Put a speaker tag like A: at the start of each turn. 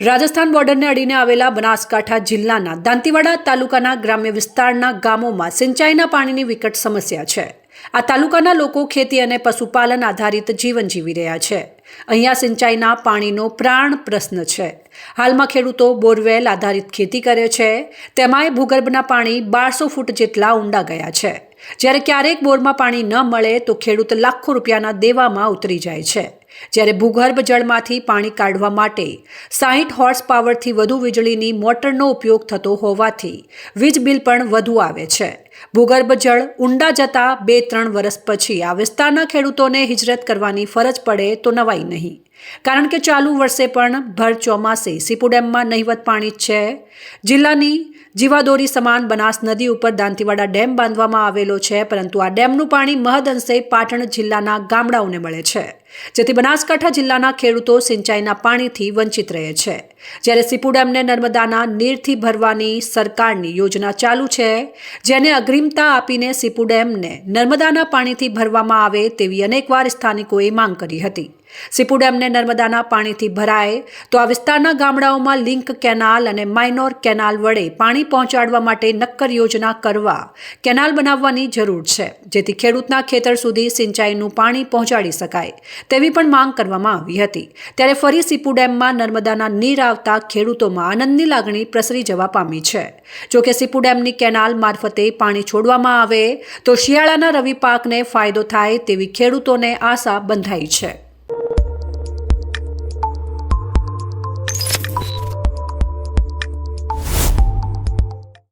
A: રાજસ્થાન બોર્ડરને અડીને આવેલા બનાસકાંઠા જિલ્લાના દાંતીવાડા તાલુકાના ગ્રામ્ય વિસ્તારના ગામોમાં સિંચાઈના પાણીની વિકટ સમસ્યા છે। આ તાલુકાના લોકો ખેતી અને પશુપાલન આધારિત જીવન જીવી રહ્યા છે। અહીંયા સિંચાઈના પાણીનો પ્રાણ પ્રશ્ન છે। હાલમાં ખેડૂતો બોરવેલ આધારિત ખેતી કરે છે, તેમાંય ભૂગર્ભના પાણી 1200 ફૂટ જેટલા ઊંડા ગયા છે। જ્યારે ક્યારેક બોરમાં પાણી ન મળે તો ખેડૂત લાખો રૂપિયાના દેવામાં ઉતરી જાય છે। જ્યારે ભૂગર્ભ જળમાંથી પાણી કાઢવા માટે 60 હોર્સ પાવરથી વધુ વીજળીની મોટરનો ઉપયોગ થતો હોવાથી વીજ બિલ પણ વધુ આવે છે। ભૂગર્ભ જળ ઊંડા જતા 2-3 વર્ષ પછી આ વિસ્તારના ખેડૂતોને હિજરત કરવાની ફરજ પડે તો નવાઈ નહીં, કારણ કે ચાલુ વર્ષે પણ ભર ચોમાસે સીપુ ડેમમાં નહિવત પાણી જ છે। જિલ્લાની જીવાદોરી સમાન બનાસ નદી ઉપર દાંતીવાડા ડેમ બાંધવામાં આવેલો છે, પરંતુ આ ડેમનું પાણી મહદઅંશે પાટણ જિલ્લાના ગામડાઓને મળે છે, જેથી બનાસકાંઠા જિલ્લાના ખેડૂતો સિંચાઈના પાણીથી વંચિત રહે છે। જ્યારે સીપુ ડેમને નર્મદાના નીરથી ભરવાની સરકારની યોજના ચાલુ છે, જેને અગ્રિમતા આપીને સીપુ ડેમને નર્મદાના પાણીથી ભરવામાં આવે તેવી અનેકવાર સ્થાનિકોએ માંગ કરી હતી। સીપુ ડેમને નર્મદાના પાણીથી ભરાય તો આ વિસ્તારના ગામડાઓમાં લિંક કેનાલ અને માઇનોર કેનાલ વડે પાણી પહોંચાડવા માટે નક્કર યોજના કરવા કેનાલ બનાવવાની જરૂર છે, જેથી ખેડૂતના ખેતર સુધી સિંચાઈનું પાણી પહોંચાડી શકાય તેવી પણ માંગ કરવામાં આવી હતી। ત્યારે ફરી સીપુ ડેમમાં નર્મદાના નીર આવતા ખેડૂતોમાં આનંદની લાગણી પ્રસરી જવા પામી છે। જોકે સીપુ ડેમની કેનાલ મારફતે પાણી છોડવામાં આવે તો શિયાળાના રવિ પાકને ફાયદો થાય તેવી ખેડૂતોને આશા બંધાઈ છે।